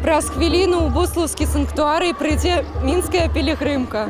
Праз хвіліну ў Буслаўскі санктуарый прыйдзе мінская пілігрымка.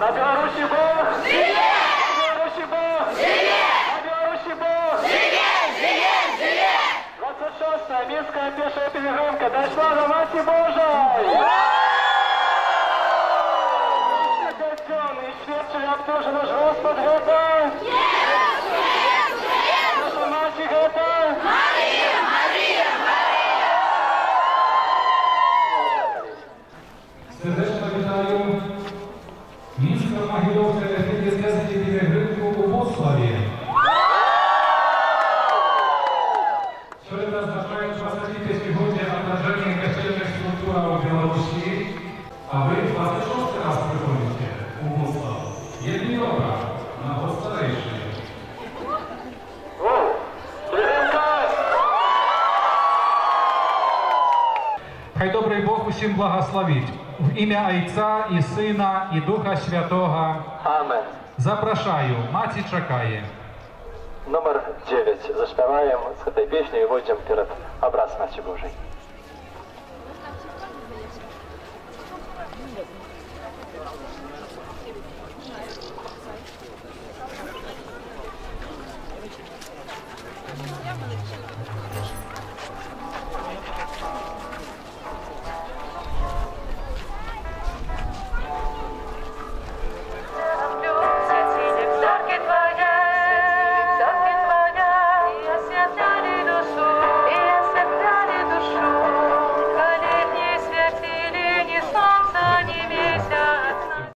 На Беларуси Бог! Живе! На Беларуси Бог! Живе! На Беларуси Бог! Живе! Живе! Живе! 26-я Минская пешая пилигримка дошла до Матерь Божией! И świadczy, jak to, że nasz Gospod гэта! Наша Матерь гэта! Мария! Мария! Serdecznie witają Mińsko-Mahilowskie Efekty Związki Piligrymku u Włocławie. Wczoraj naznaczają pasażierkie przychodnie obrażenie kościelnych struktur w Białorusi, a wy 26 raz przychodzicie u Włocław. Jedni dobra, na postarejszy. Хай добрий Бог усім благословить. В ім'я Отця і Сина, і Духа Святого. Амен. Запрошаю, маці чекає. Номер 9. Заспеваем с этой песней и выйдем перед образ Матери Божией.